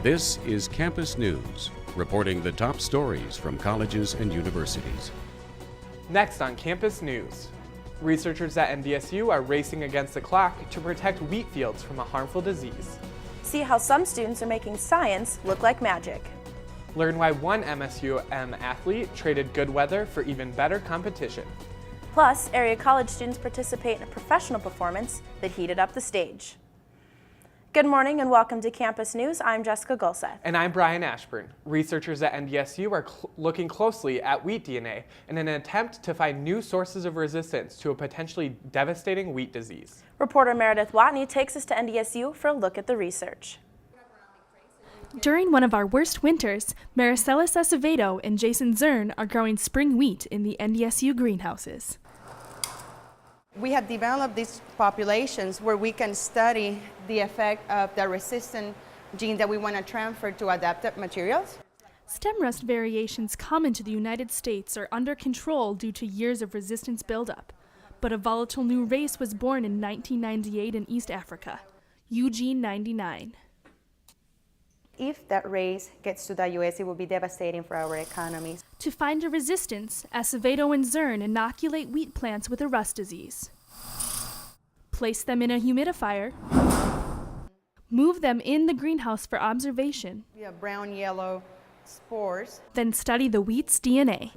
This is Campus News, reporting the top stories from colleges and universities. Next on Campus News, researchers at NDSU are racing against the clock to protect wheat fields from a harmful disease. See how some students are making science look like magic. Learn why one MSUM athlete traded good weather for even better competition. Plus, area college students participate in a professional performance that heated up the stage. Good morning and welcome to Campus News. I'm Jessica Gulseth. And I'm Brian Ashburn. Researchers at NDSU are looking closely at wheat DNA in an attempt to find new sources of resistance to a potentially devastating wheat disease. Reporter Meredith Watney takes us to NDSU for a look at the research. During one of our worst winters, Maricelis Acevedo and Jason Zern are growing spring wheat in the NDSU greenhouses. We have developed these populations where we can study the effect of the resistant gene that we want to transfer to adapted materials. Stem rust variations common to the United States are under control due to years of resistance buildup. But a volatile new race was born in 1998 in East Africa, Eugene 99. If that race gets to the U.S., it will be devastating for our economies. To find a resistance, Acevedo and Zern inoculate wheat plants with a rust disease. Place them in a humidifier. Move them in the greenhouse for observation. We have brown-yellow spores. Then study the wheat's DNA.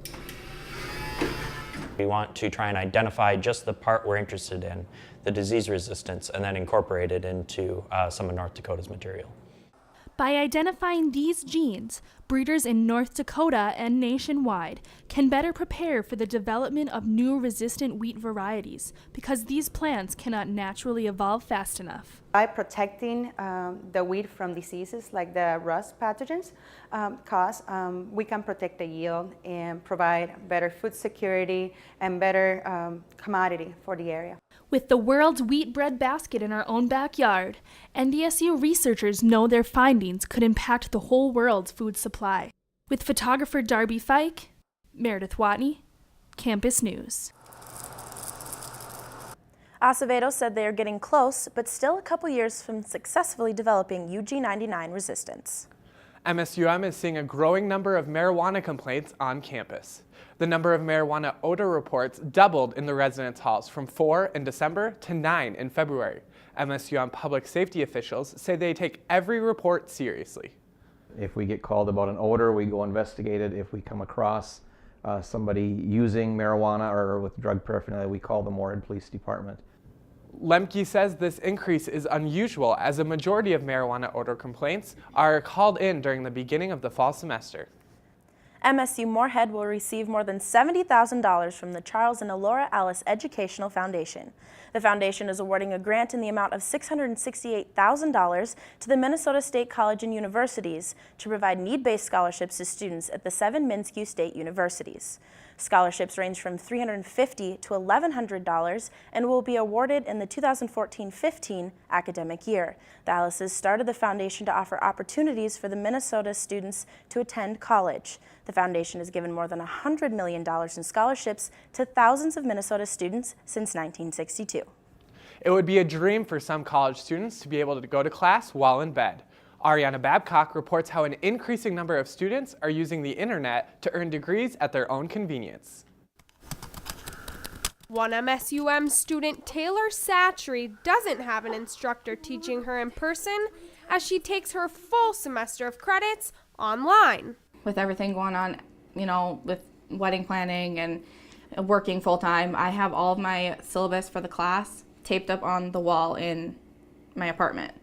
We want to try and identify just the part we're interested in, the disease resistance, and then incorporate it into some of North Dakota's material. By identifying these genes, breeders in North Dakota and nationwide can better prepare for the development of new resistant wheat varieties because these plants cannot naturally evolve fast enough. By protecting the wheat from diseases like the rust pathogens we can protect the yield and provide better food security and better commodity for the area. With the world's wheat bread basket in our own backyard, NDSU researchers know their findings could impact the whole world's food supply. With photographer Darby Fike, Meredith Watney, Campus News. Acevedo said they are getting close, but still a couple years from successfully developing UG99 resistance. MSUM is seeing a growing number of marijuana complaints on campus. The number of marijuana odor reports doubled in the residence halls from 4 in December to 9 in February. MSUM public safety officials say they take every report seriously. If we get called about an odor, we go investigate it. If we come across somebody using marijuana or with drug paraphernalia, we call the Moorhead Police Department. Lemke says this increase is unusual as a majority of marijuana odor complaints are called in during the beginning of the fall semester. MSU Moorhead will receive more than $70,000 from the Charles and Elora Alice Educational Foundation. The foundation is awarding a grant in the amount of $668,000 to the Minnesota State College and Universities to provide need-based scholarships to students at the 7 MnSCU state universities. Scholarships range from $350 to $1,100 and will be awarded in the 2014-15 academic year. The Alice's started the foundation to offer opportunities for the Minnesota students to attend college. The foundation has given more than $100 million in scholarships to thousands of Minnesota students since 1962. It would be a dream for some college students to be able to go to class while in bed. Ariana Babcock reports how an increasing number of students are using the internet to earn degrees at their own convenience. One MSUM student, Taylor Satchery, doesn't have an instructor teaching her in person as she takes her full semester of credits online. With everything going on, with wedding planning and working full-time, I have all of my syllabus for the class taped up on the wall in my apartment.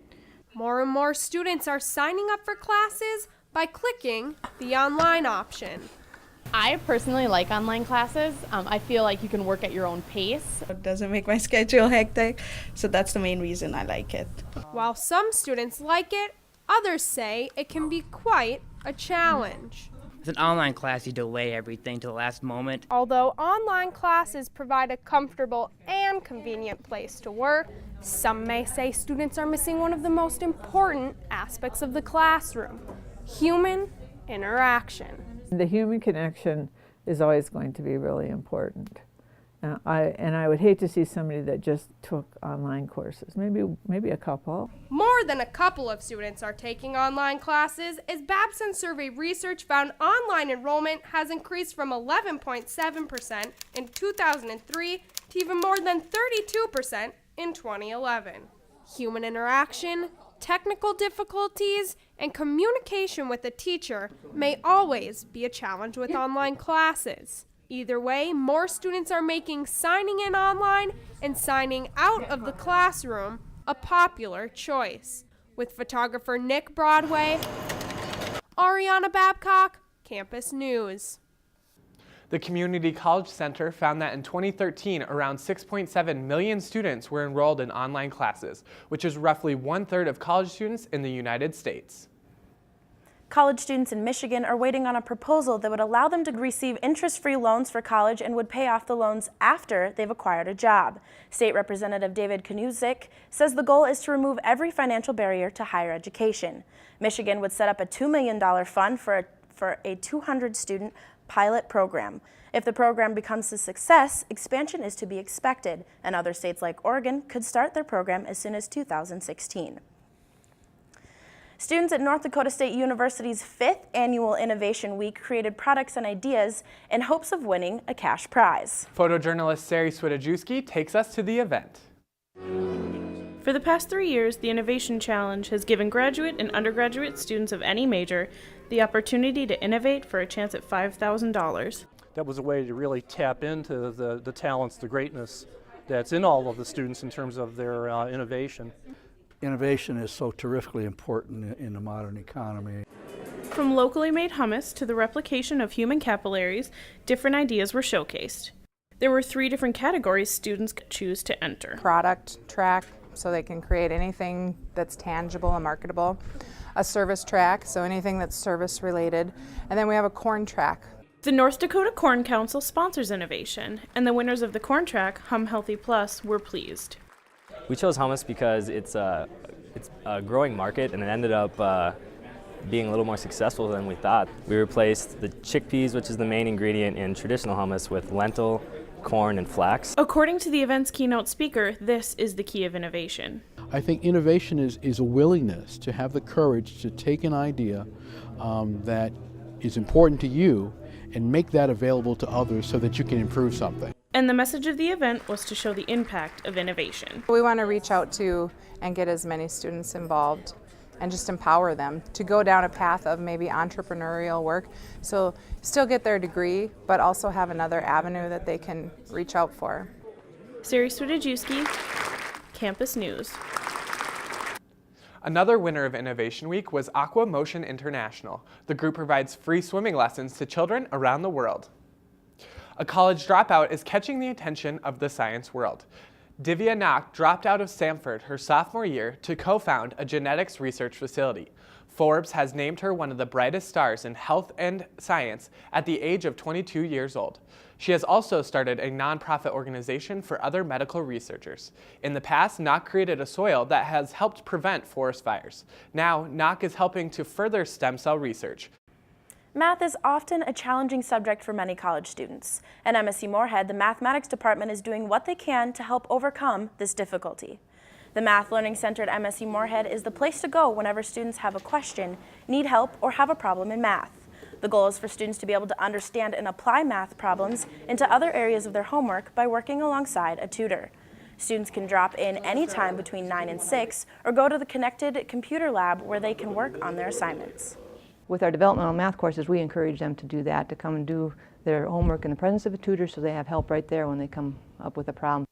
More and more students are signing up for classes by clicking the online option. I personally like online classes. I feel like you can work at your own pace. It doesn't make my schedule hectic, so that's the main reason I like it. While some students like it, others say it can be quite a challenge. With an online class, you delay everything to the last moment. Although online classes provide a comfortable and convenient place to work, some may say students are missing one of the most important aspects of the classroom: human interaction. The human connection is always going to be really important. I would hate to see somebody that just took online courses, maybe a couple. More than a couple of students are taking online classes, as Babson survey research found online enrollment has increased from 11.7% in 2003 to even more than 32% in 2011. Human interaction, technical difficulties, and communication with a teacher may always be a challenge with online classes. Either way, more students are making signing in online and signing out of the classroom a popular choice. With photographer Nick Broadway, Ariana Babcock, Campus News. The Community College Center found that in 2013, around 6.7 million students were enrolled in online classes, which is roughly 1/3 of college students in the United States. College students in Michigan are waiting on a proposal that would allow them to receive interest-free loans for college and would pay off the loans after they've acquired a job. State Representative David Knock says the goal is to remove every financial barrier to higher education. Michigan would set up a $2 million fund for a 200-student pilot program. If the program becomes a success, expansion is to be expected, and other states like Oregon could start their program as soon as 2016. Students at North Dakota State University's 5th Annual Innovation Week created products and ideas in hopes of winning a cash prize. Photojournalist Sari Swidajewski takes us to the event. For the past 3 years, the Innovation Challenge has given graduate and undergraduate students of any major the opportunity to innovate for a chance at $5,000. That was a way to really tap into the talents, the greatness that's in all of the students in terms of their innovation. Innovation is so terrifically important in the modern economy. From locally made hummus to the replication of human capillaries, different ideas were showcased. There were 3 different categories students could choose to enter. Product track, so they can create anything that's tangible and marketable. A service track, so anything that's service related. And then we have a corn track. The North Dakota Corn Council sponsors innovation, and the winners of the corn track, Hum Healthy Plus, were pleased. We chose hummus because it's a growing market, and it ended up being a little more successful than we thought. We replaced the chickpeas, which is the main ingredient in traditional hummus, with lentil, corn, and flax. According to the event's keynote speaker, this is the key of innovation. I think innovation is a willingness to have the courage to take an idea that is important to you and make that available to others so that you can improve something. And the message of the event was to show the impact of innovation. We want to reach out to and get as many students involved and just empower them to go down a path of maybe entrepreneurial work. So still get their degree, but also have another avenue that they can reach out for. Sari Swidajewski, Campus News. Another winner of Innovation Week was Aqua Motion International. The group provides free swimming lessons to children around the world. A college dropout is catching the attention of the science world. Divya Knock dropped out of Stanford her sophomore year to co-found a genetics research facility. Forbes has named her one of the brightest stars in health and science at the age of 22 years old. She has also started a nonprofit organization for other medical researchers. In the past, Knock created a soil that has helped prevent forest fires. Now, Knock is helping to further stem cell research. Math is often a challenging subject for many college students. At MSU Moorhead, the mathematics department is doing what they can to help overcome this difficulty. The Math Learning Center at MSU Moorhead is the place to go whenever students have a question, need help, or have a problem in math. The goal is for students to be able to understand and apply math problems into other areas of their homework by working alongside a tutor. Students can drop in anytime between 9 and 6 or go to the connected computer lab where they can work on their assignments. With our developmental math courses, we encourage them to do that, to come and do their homework in the presence of a tutor so they have help right there when they come up with a problem.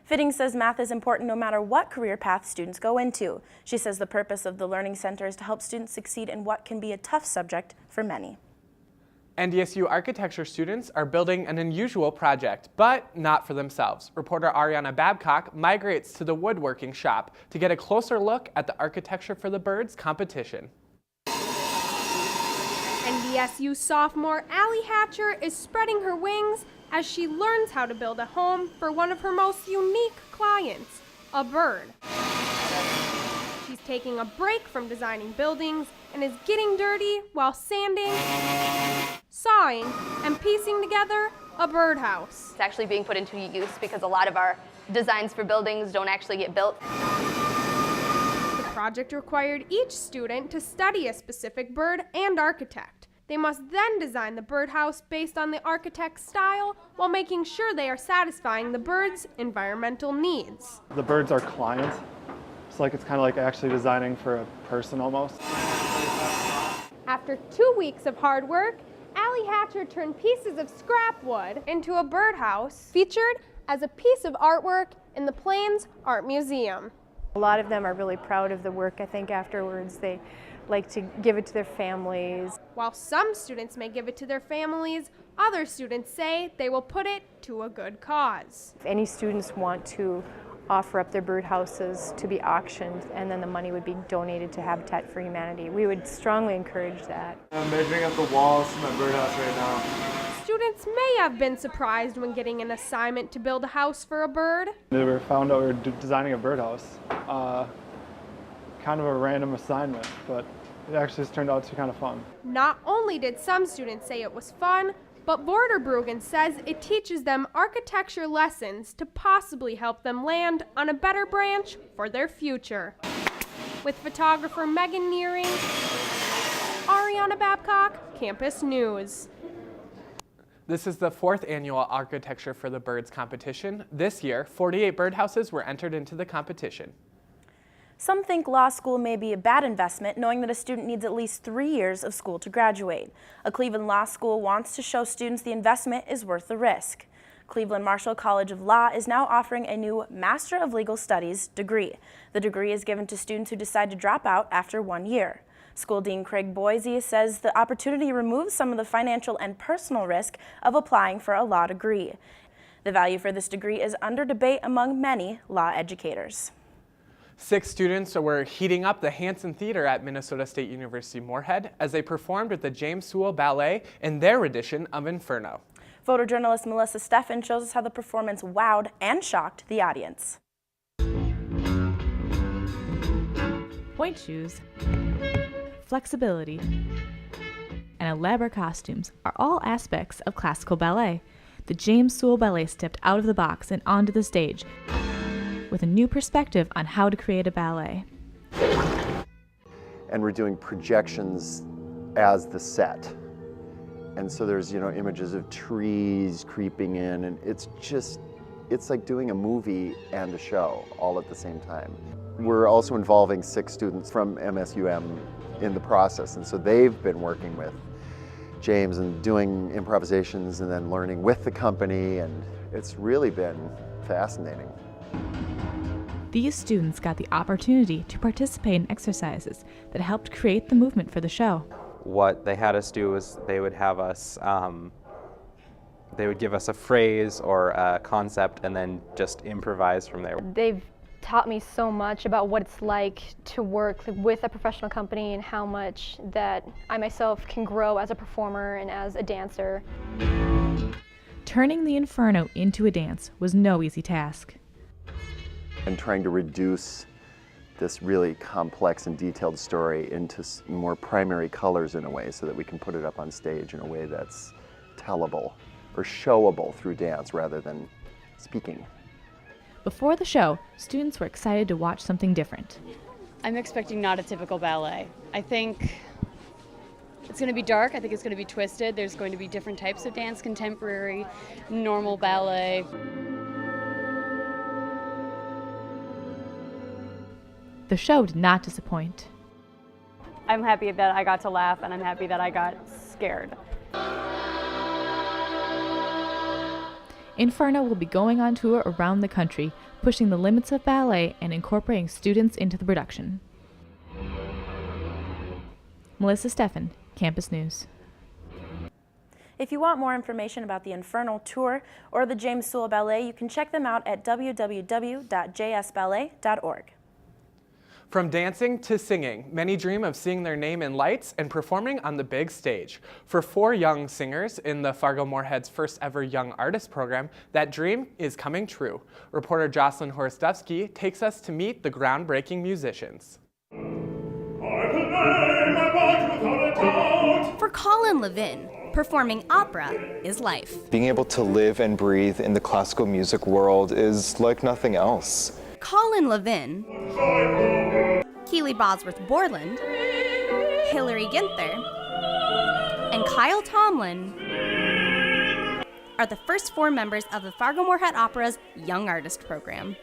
Fitting says math is important no matter what career path students go into. She says the purpose of the Learning Center is to help students succeed in what can be a tough subject for many. NDSU architecture students are building an unusual project, but not for themselves. Reporter Ariana Babcock migrates to the woodworking shop to get a closer look at the Architecture for the Birds competition. NDSU sophomore Allie Hatcher is spreading her wings as she learns how to build a home for one of her most unique clients, a bird. She's taking a break from designing buildings and is getting dirty while sanding, sawing, and piecing together a birdhouse. It's actually being put into use because a lot of our designs for buildings don't actually get built. The project required each student to study a specific bird and architect. They must then design the birdhouse based on the architect's style while making sure they are satisfying the bird's environmental needs. The birds are clients. It's like it's kind of like actually designing for a person almost. After 2 weeks of hard work, Allie Hatcher turned pieces of scrap wood into a birdhouse featured as a piece of artwork in the Plains Art Museum. A lot of them are really proud of the work. I think afterwards they like to give it to their families. While some students may give it to their families, other students say they will put it to a good cause. If any students want to offer up their birdhouses to be auctioned, and then the money would be donated to Habitat for Humanity, we would strongly encourage that. I'm measuring up the walls to my birdhouse right now. Students may have been surprised when getting an assignment to build a house for a bird. They found out we were designing a birdhouse. Kind of a random assignment, but it actually has turned out to be kind of fun. Not only did some students say it was fun, but Vorderbruggen says it teaches them architecture lessons to possibly help them land on a better branch for their future. With photographer Megan Nearing, Ariana Babcock, Campus News. This is the 4th annual Architecture for the Birds competition. This year, 48 birdhouses were entered into the competition. Some think law school may be a bad investment, knowing that a student needs at least 3 years of school to graduate. A Cleveland law school wants to show students the investment is worth the risk. Cleveland Marshall College of Law is now offering a new Master of Legal Studies degree. The degree is given to students who decide to drop out after 1 year. School Dean Craig Boise says the opportunity removes some of the financial and personal risk of applying for a law degree. The value for this degree is under debate among many law educators. 6 students were heating up the Hanson Theater at Minnesota State University Moorhead as they performed with the James Sewell Ballet in their rendition of Inferno. Photojournalist Melissa Steffen shows us how the performance wowed and shocked the audience. Point shoes, flexibility, and elaborate costumes are all aspects of classical ballet. The James Sewell Ballet stepped out of the box and onto the stage with a new perspective on how to create a ballet. And we're doing projections as the set. And so there's, images of trees creeping in, and it's like doing a movie and a show all at the same time. We're also involving 6 students from MSUM in the process, and so they've been working with James and doing improvisations and then learning with the company, and it's really been fascinating. These students got the opportunity to participate in exercises that helped create the movement for the show. What they had us do was they would have us, they would give us a phrase or a concept and then just improvise from there. They've taught me so much about what it's like to work with a professional company and how much that I myself can grow as a performer and as a dancer. Turning the Inferno into a dance was no easy task. And trying to reduce this really complex and detailed story into more primary colors in a way so that we can put it up on stage in a way that's tellable or showable through dance rather than speaking. Before the show, students were excited to watch something different. I'm expecting not a typical ballet. I think it's going to be dark. I think it's going to be twisted. There's going to be different types of dance, contemporary, normal ballet. The show did not disappoint. I'm happy that I got to laugh, and I'm happy that I got scared. Inferno will be going on tour around the country, pushing the limits of ballet and incorporating students into the production. Melissa Steffen, Campus News. If you want more information about the Inferno tour or the James Sewell Ballet, you can check them out at www.jsballet.org. From dancing to singing, many dream of seeing their name in lights and performing on the big stage. For 4 young singers in the Fargo-Moorhead's first ever Young Artist program, that dream is coming true. Reporter Jocelyn Horstowski takes us to meet the groundbreaking musicians. For Colin Levin, Performing opera is life. Being able to live and breathe in the classical music world is like nothing else. Colin Levin, Keely Bosworth-Borland, Hillary Ginther, and Kyle Tomlin are the first 4 members of the Fargo-Moorhead Opera's Young Artist Program.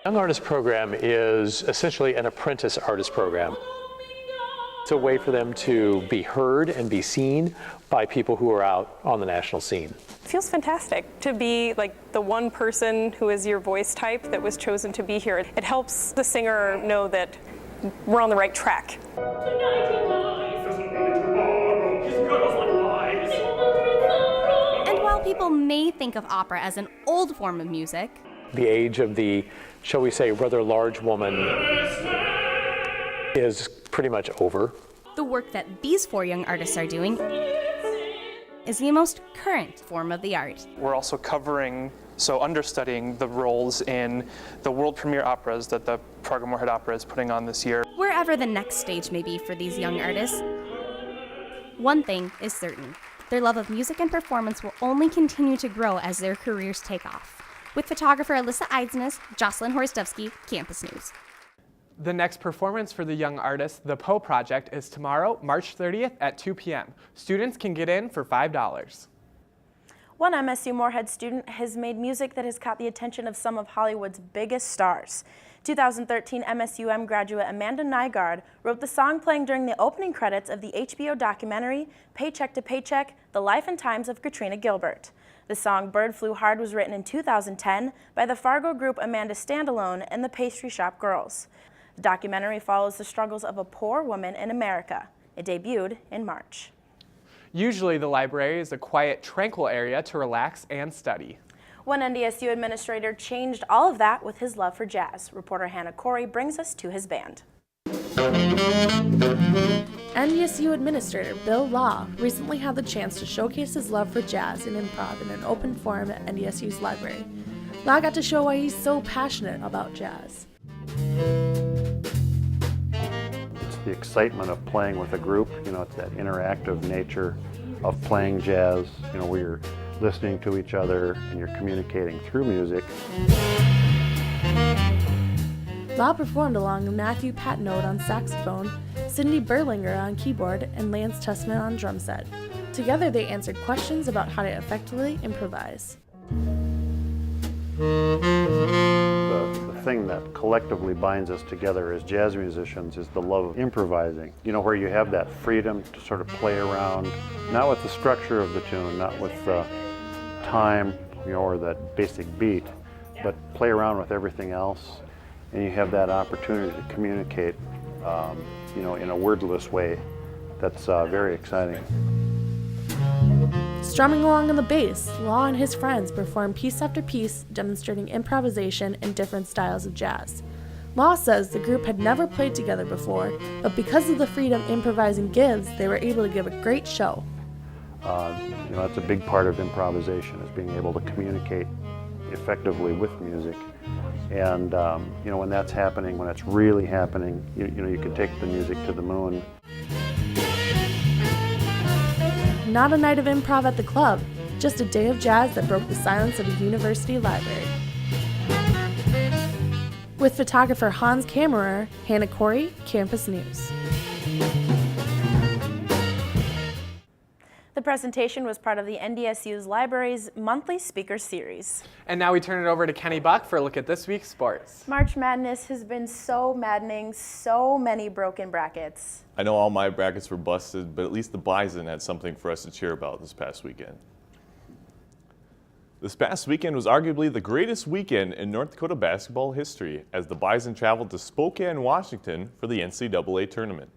Young Artist Program is essentially an apprentice artist program. It's a way for them to be heard and be seen by people who are out on the national scene. It feels fantastic to be like the one person who is your voice type that was chosen to be here. It helps the singer know that we're on the right track. And while people may think of opera as an old form of music, the age of the, shall we say, rather large woman is pretty much over. the work that these 4 young artists are doing is the most current form of the art. We're also understudying the roles in the world premiere operas that the Fargo-Moorhead Opera is putting on this year. Wherever the next stage may be for these young artists, one thing is certain. Their love of music and performance will only continue to grow as their careers take off. With photographer Alyssa Eidsness, Jocelyn Horstevsky, Campus News. The next performance for the young artist, The Poe Project, is tomorrow, March 30th at 2 p.m. Students can get in for $5. One MSU Moorhead student has made music that has caught the attention of some of Hollywood's biggest stars. 2013 MSUM graduate Amanda Nygaard wrote the song playing during the opening credits of the HBO documentary Paycheck to Paycheck, The Life and Times of Katrina Gilbert. The song Bird Flew Hard was written in 2010 by the Fargo group Amanda Standalone and the Pastry Shop Girls. The documentary follows the struggles of a poor woman in America. It debuted in March. Usually the library is a quiet, tranquil area to relax and study. One NDSU administrator changed all of that with his love for jazz. Reporter Hannah Corey brings us to his band. NDSU Administrator Bill Law recently had the chance to showcase his love for jazz and improv in an open forum at NDSU's library. Law got to show why he's so passionate about jazz. It's the excitement of playing with a group, it's that interactive nature of playing jazz, where you're listening to each other and you're communicating through music. Law performed along with Matthew Patnode on saxophone, Cindy Berlinger on keyboard, and Lance Testman on drum set. Together they answered questions about how to effectively improvise. The thing that collectively binds us together as jazz musicians is the love of improvising, where you have that freedom to sort of play around, not with the structure of the tune, not with the time, or that basic beat, but play around with everything else, and you have that opportunity to communicate, in a wordless way. That's very exciting. Strumming along on the bass, Law and his friends perform piece after piece, demonstrating improvisation in different styles of jazz. Law says the group had never played together before, but because of the freedom improvising gives, they were able to give a great show. That's a big part of improvisation, is being able to communicate effectively with music. And when that's happening, when it's really happening, you can take the music to the moon. Not a night of improv at the club, just a day of jazz that broke the silence of a university library. With photographer Hans Kammerer, Hannah Corey, Campus News. The presentation was part of the NDSU's library's monthly speaker series. And now we turn it over to Kenny Buck for a look at this week's sports. March Madness has been so maddening, so many broken brackets. I know all my brackets were busted, but at least the Bison had something for us to cheer about this past weekend. This past weekend was arguably the greatest weekend in North Dakota basketball history, as the Bison traveled to Spokane, Washington for the NCAA tournament.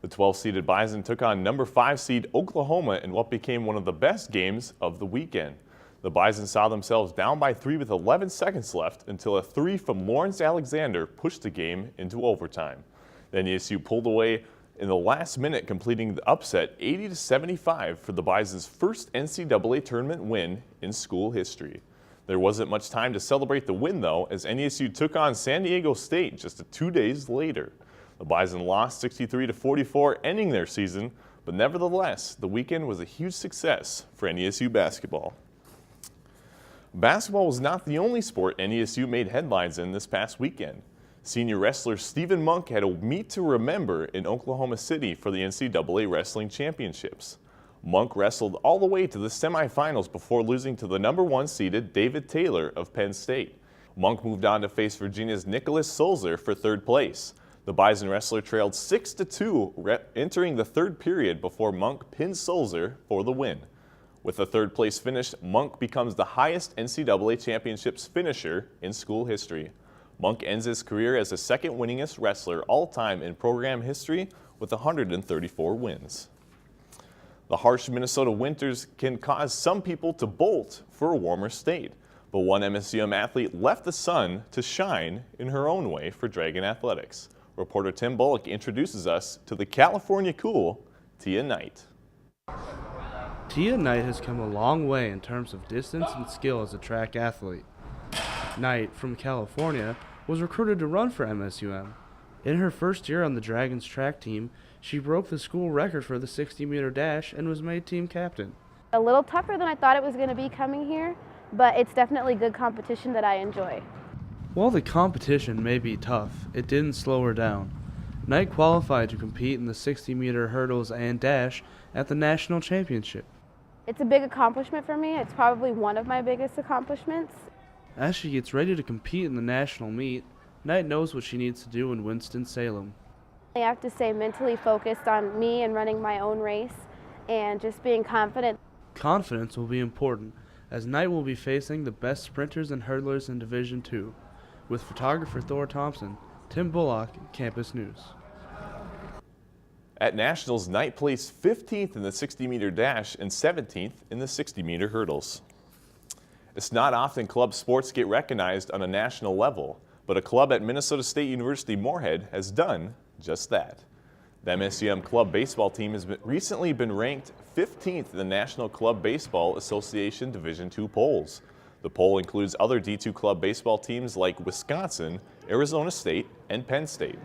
The 12-seeded Bison took on number 5 seed Oklahoma in what became one of the best games of the weekend. The Bison saw themselves down by 3 with 11 seconds left until a 3 from Lawrence Alexander pushed the game into overtime. Then NDSU pulled away in the last minute, completing the upset 80-75 for the Bison's first NCAA tournament win in school history. There wasn't much time to celebrate the win, though, as NDSU took on San Diego State just 2 days later. The Bison lost 63-44, ending their season But nevertheless, the weekend was a huge success for NESU basketball. Basketball was not the only sport NESU made headlines in this past weekend. Senior wrestler Stephen Monk had a meet to remember in Oklahoma City for the NCAA Wrestling Championships. Monk wrestled all the way to the semifinals before losing to the #1 seeded David Taylor of Penn State. Monk moved on to face Virginia's Nicholas Sulzer for third place. The Bison wrestler trailed 6-2 entering the third period before Monk pinned Sulzer for the win. With the third place finish, Monk becomes the highest NCAA championships finisher in school history. Monk ends his career as the second winningest wrestler all-time in program history with 134 wins. The harsh Minnesota winters can cause some people to bolt for a warmer state, but one MSUM athlete left the sun to shine in her own way for Dragon Athletics. Reporter Tim Bullock introduces us to the California cool Tia Knight. Tia Knight has come a long way in terms of distance and skill as a track athlete. Knight, from California, was recruited to run for MSUM. In her first year on the Dragons track team, she broke the school record for the 60-meter dash and was made team captain. A little tougher than I thought it was going to be coming here, but it's definitely good competition that I enjoy. While the competition may be tough, it didn't slow her down. Knight qualified to compete in the 60-meter hurdles and dash at the national championship. It's a big accomplishment for me. It's probably one of my biggest accomplishments. As she gets ready to compete in the national meet, Knight knows what she needs to do in Winston-Salem. I have to stay mentally focused on me and running my own race and just being confident. Confidence will be important, as Knight will be facing the best sprinters and hurdlers in Division II. With photographer Thor Thompson, Tim Bullock, Campus News. At Nationals, Knight placed 15th in the 60-meter dash and 17th in the 60-meter hurdles. It's not often club sports get recognized on a national level, but a club at Minnesota State University Moorhead has done just that. The MSUM club baseball team has recently been ranked 15th in the National Club Baseball Association Division II polls. The poll includes other D2 club baseball teams like Wisconsin, Arizona State, and Penn State.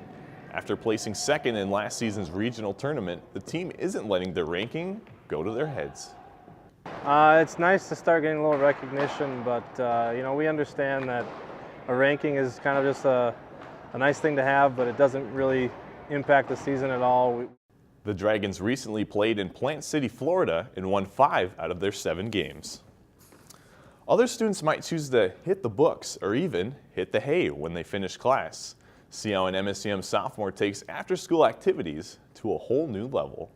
After placing second in last season's regional tournament, the team isn't letting their ranking go to their heads. It's nice to start getting a little recognition, but we understand that a ranking is kind of just a nice thing to have, but it doesn't really impact the season at all. The Dragons recently played in Plant City, Florida, and won 5 out of their 7 games. Other students might choose to hit the books or even hit the hay when they finish class. See how an MSUM sophomore takes after-school activities to a whole new level.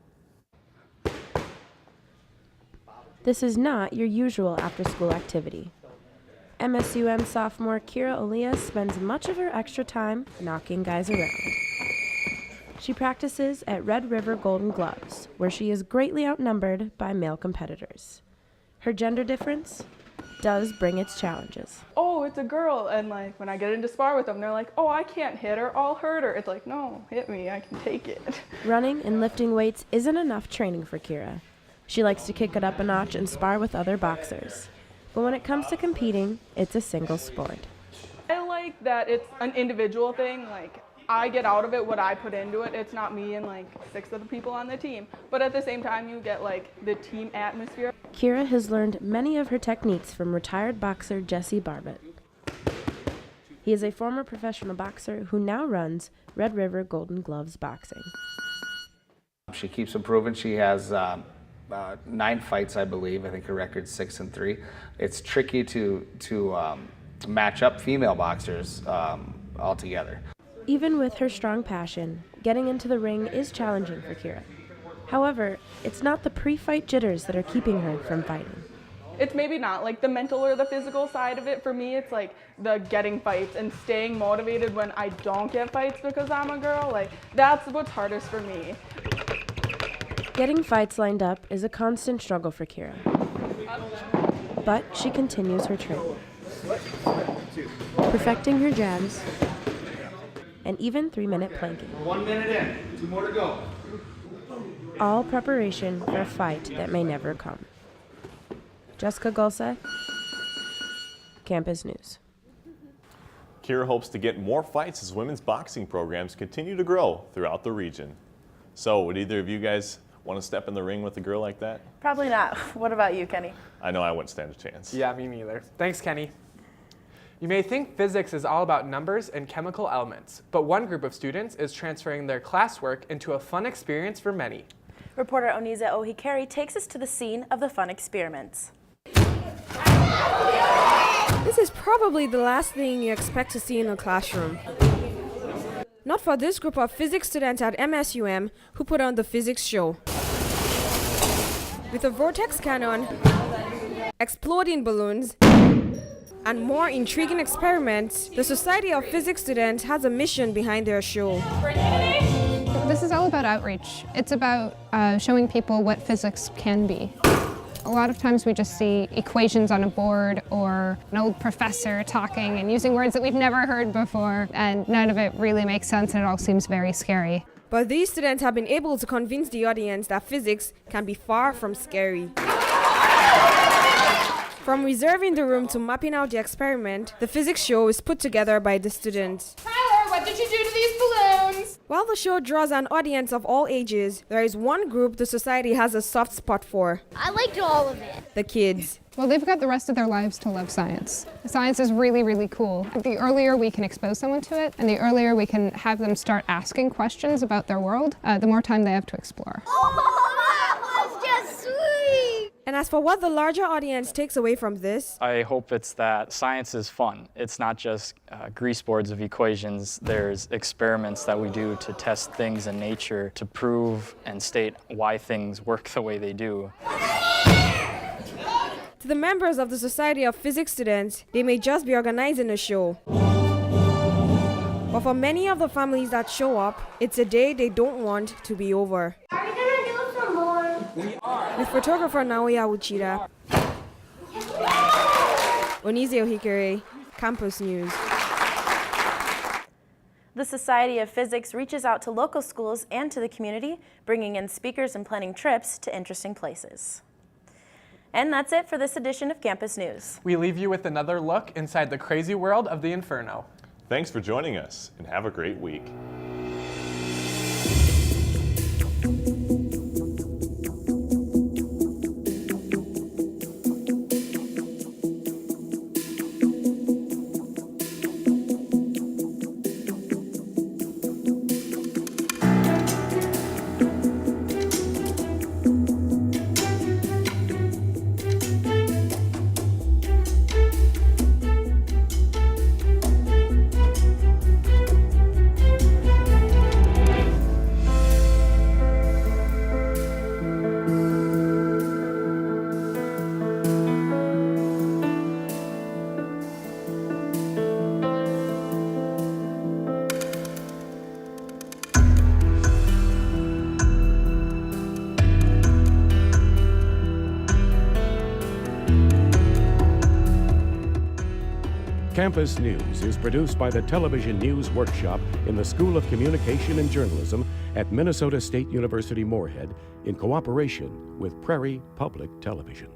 This is not your usual after-school activity. MSUM sophomore Kira Olias spends much of her extra time knocking guys around. She practices at Red River Golden Gloves, where she is greatly outnumbered by male competitors. Her gender difference does bring its challenges. Oh, it's a girl, and like when I get into spar with them, they're like, oh, I can't hit her, I'll hurt her. It's like, no, hit me, I can take it. Running and lifting weights isn't enough training for Kira. She likes to kick it up a notch and spar with other boxers. But when it comes to competing, it's a single sport. I like that it's an individual thing, like I get out of it what I put into it. It's not me and like 6 other people on the team. But at the same time, you get like the team atmosphere. Kira has learned many of her techniques from retired boxer Jesse Barbett. He is a former professional boxer who now runs Red River Golden Gloves Boxing. She keeps improving. She has 9 fights, I believe. I think her record's 6-3. It's tricky to match up female boxers altogether. Even with her strong passion, getting into the ring is challenging for Kira. However, it's not the pre-fight jitters that are keeping her from fighting. It's maybe not like the mental or the physical side of it. For me, it's like the getting fights and staying motivated when I don't get fights because I'm a girl. Like, that's what's hardest for me. Getting fights lined up is a constant struggle for Kira. But she continues her training, perfecting her jabs, and even 3-minute planking. 1 minute in, 2 more to go. All preparation for a fight that may never come. Jessica Gulsa, Campus News. Kira hopes to get more fights as women's boxing programs continue to grow throughout the region. So would either of you guys Want to step in the ring with a girl like that? Probably not. What about you, Kenny? I know I wouldn't stand a chance. Yeah, me neither. Thanks, Kenny. You may think physics is all about numbers and chemical elements, but one group of students is transferring their classwork into a fun experience for many. Reporter Oniza Ohikari takes us to the scene of the fun experiments. This is probably the last thing you expect to see in a classroom. Not for this group of physics students at MSUM who put on the physics show. With a vortex cannon, exploding balloons, and more intriguing experiments, the Society of Physics Students has a mission behind their show. This is all about outreach. It's about showing people what physics can be. A lot of times we just see equations on a board or an old professor talking and using words that we've never heard before, and none of it really makes sense and it all seems very scary. But these students have been able to convince the audience that physics can be far from scary. From reserving the room to mapping out the experiment, the physics show is put together by the students. Tyler, what did you do to these balloons? While the show draws an audience of all ages, there is one group the society has a soft spot for. I liked all of it. The kids. Well, they've got the rest of their lives to love science. Science is really, really cool. The earlier we can expose someone to it, and the earlier we can have them start asking questions about their world, the more time they have to explore. Oh, that was just sweet! And as for what the larger audience takes away from this, I hope it's that science is fun. It's not just grease boards of equations. There's experiments that we do to test things in nature to prove and state why things work the way they do. to the members of the Society of Physics Students, they may just be organizing a show. But for many of the families that show up, it's a day they don't want to be over. Are we gonna do some more? We are. With photographer Naoya Uchida. Onize Ohikere, Campus News. The Society of Physics reaches out to local schools and to the community, bringing in speakers and planning trips to interesting places. And that's it for this edition of Campus News. We leave you with another look inside the crazy world of the Inferno. Thanks for joining us, and have a great week. Campus News is produced by the Television News Workshop in the School of Communication and Journalism at Minnesota State University Moorhead in cooperation with Prairie Public Television.